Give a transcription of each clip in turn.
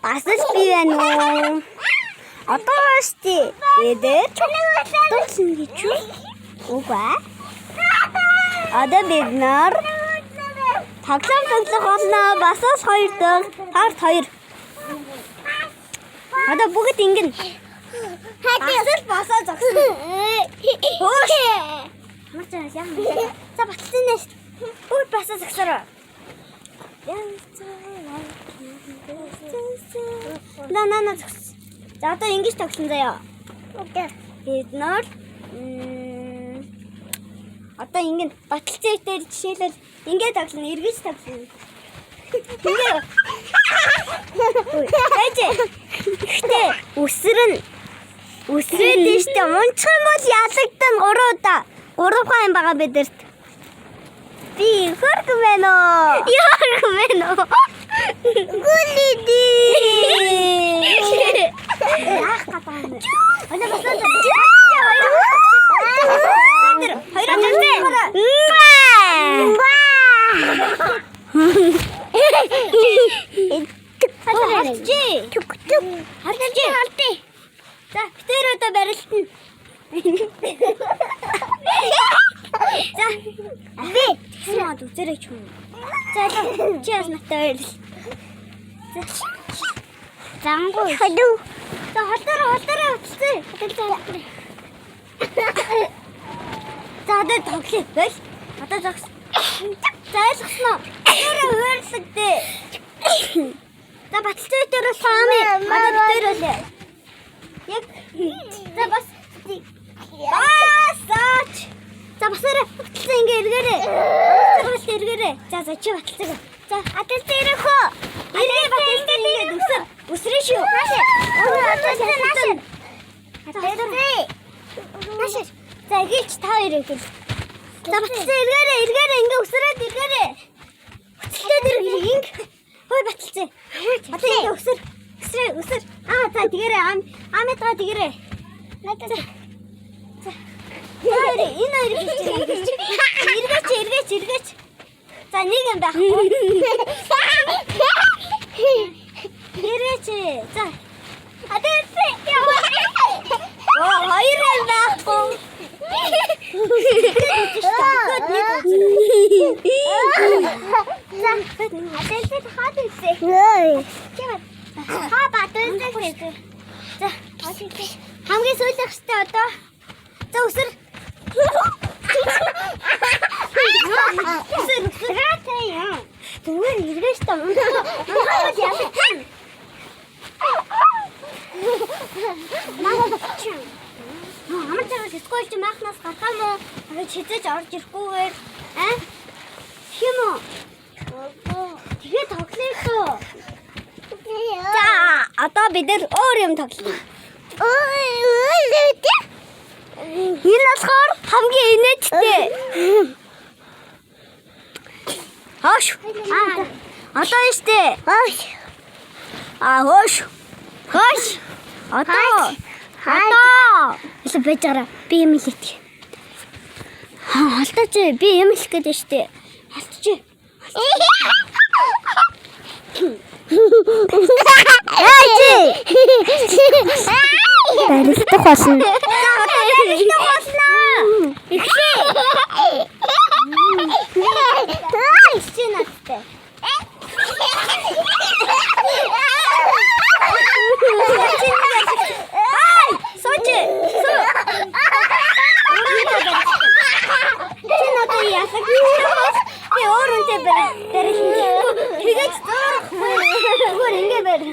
Бас л би байна уу? Одоо штий. Тэгээд тулсан гэж юу? Үгүй. Одоо бид нар тоглох болно. Басаас 2 dag. Харт 2. Одоо бүгд ингэн. Хатал басаа зогсон. Хөөш. Мацаас яа. За батлсан нэш. Бүгд басаа зогсороо. На зогс. За одоо ингэж тоглосон заяа. Окей. Бид нар одоо ингэн баталцаа дээр жишээлбэл ингэ тоглоно, эргэж тоглоно. Тэгээ. Гэхдээ үсрээд штэ мунчих юм бол ялагдсан 3 удаа. 3 хаан байгаа бидэрт. Би хөрг байна уу? Яарг байна уу? Гүлиди. Яах гэдэг юм. Ana басаа. За, битэр одоо барилтна. За, би тэгсмээд үзэрэй ч юм. За, чи яс натаа барил. За. Зангуу. Ходу. За, холдороо утсан. За, одоо тоглоё. Бэл. Одоо зогс. За, зогсноо. Өөрөө хөөрлөгдөө. За, баталцаа дээр саами. Одоо битэр үлээ. Яг. За, бас. Басаач. За, басаараа. Баталцаа ингээ эргээрээ. Баталцаа эргээрээ. За, чи баталцаа. За, баталцаа ирэхөө. Ирээ баталцаа ингээ үсрээ шүү. Наашаа. Наашаа. Наашаа. За, гэлч та хоёроо гэл. За, баталцаа эргээрээ ингээ үсрээд эргээрээ. Баталцаа дээр ингээ. Хөөе баталцаа. Одоо ингээ үсэр. Үсэр. За, тэгэрээ амитгаа тэгэрээ. Надад. За. Энэ эргээч. За, нэг юм байхгүй. Эргээч. За. Адэрсээ. Хоёр юм байхгүй. За, адэрсээ хатээсээ. Баталцаа. За, хамгийн сүүлийнх штэ одоо. За, үсэр. Түгээр эргэж та мөн. Амарчаас сколч махнаас гарах юм уу? Хизээж орж ирэхгүйгээр тийм үү? Тэгээ тоглоё шүү. За, одоо бид нар өөр юм тоглоё. Энэ болохоор хамгийн инээдтэй. Хоош. Одоо штэ. Хоош. Хоош. Одоо. Илүү бэжара. Би юм л идэх. Халтаач би юм л гэдэг штэ. Халтаач. Барилдах болно. Ихээ. Надтай. Сочи. Чиното ясаг. Би өөрөнтэй барилдах. Тэгэж зүгээр ингэ барь.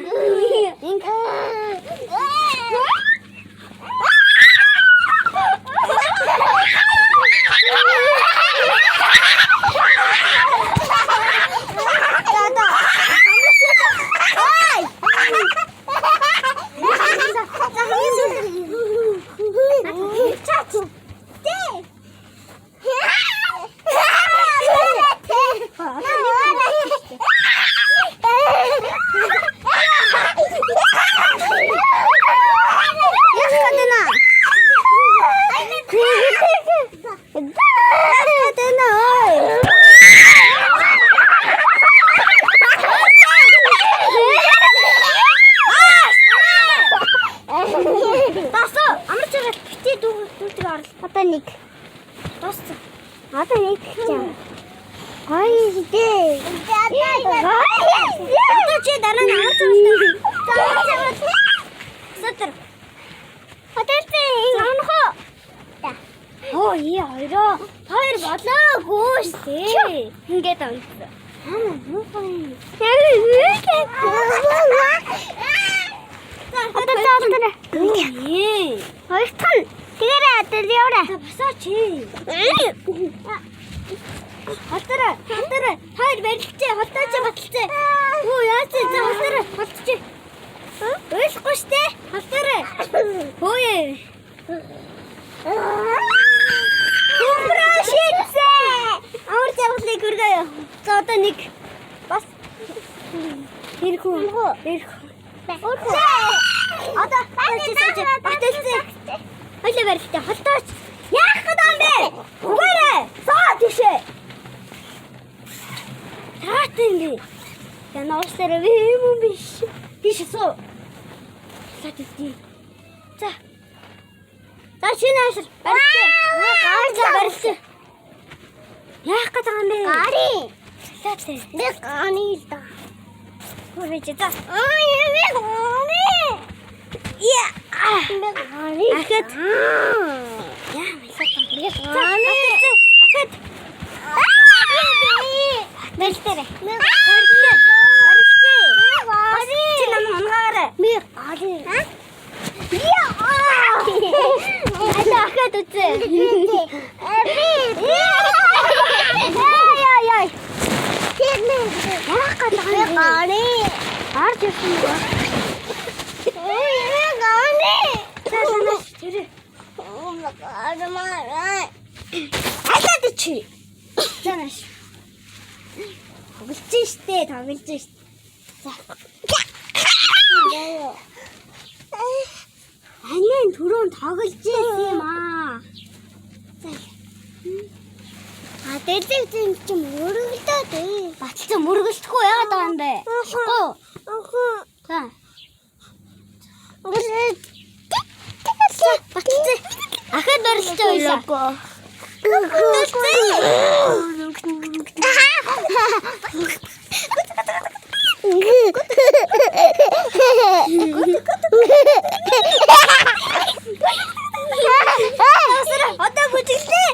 нэг. Дууссан. Одоо нэг чинь. Хаяа дээ. Одоо чи дараа нь авах хэрэгтэй. Сотор. Хотелтэй анхоо. Оо хоёроо. Хоёр болоогүй шүү. Ингээд авчихсан. Одоо заалтана. Хоёртон. Тэгээрээ одоо яваа. Басаач. Халтараа. Хоёр барилчээ, халтаач баталцээ. Оо яац за халтараа, халтчих. Ойлгүй штэ. Халтараа. Хөөе. Хурашицээ. Амар завхлыг хүргээ. За одоо нэг бас хэрхүү. Одоо баталцээ. Хоёлаа барилчээ, халтаач. Яах гэдэг юм бэ? Үгээрээ. Саа тийшээ. Таатэнги. Яна уусараа юм биш. Тийшээ. Сатити. За. За шинэ ашиг. Барьцаа. Яах гэдэг юм бэ? Гари. Таатэ. Нэг ани л да. Хөөж за. Я. Гари. Ахад. Яа, ахад. Бэлтэрэ. Чи нам хангаарай. Би ари. Ахад үтээ. Яй. Тэрнэ. Яах гэдэг юм бэ? Ард явсан уу? Ахад чи. Танаш. Тоглож штэ, тоглож штэ. За. Анийн түрүүн тоглож юм аа. За. Дэлзэг чи мөргөлдөө дээ. Баталцаа мөргөлдөхгүй яагаад байгаа юм бэ? За. Баталцаа. Ахад барилцаа ойлоогүй. Одоо бүжиглээ.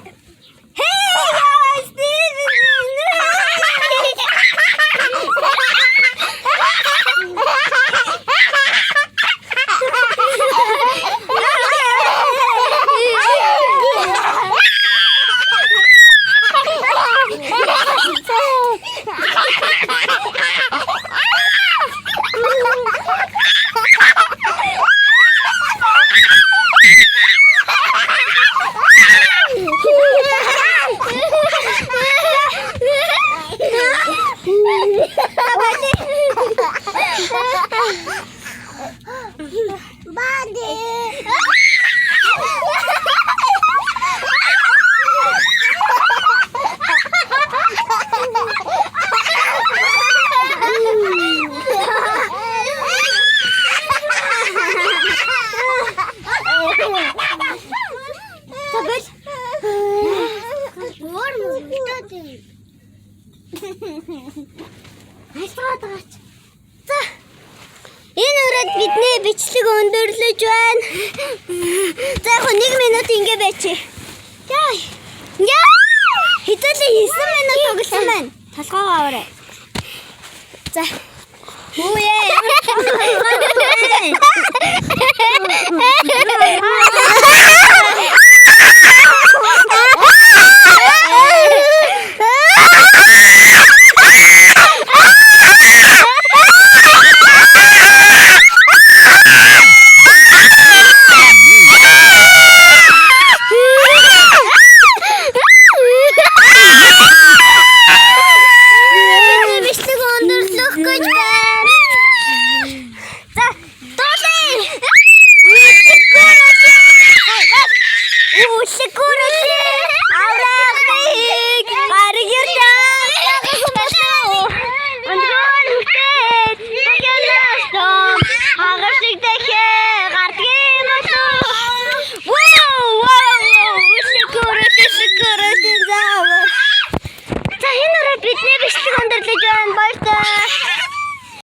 Энэ үрээд бидний бичлэг өндөрлөж байна. За яг 1 минут ингэ байчи. Яа. Хэдүүлээ 9 минут тоглосон байна. Толгоогоо аваарай. За. Хүүе. өндөрлөж байна. Баярлалаа.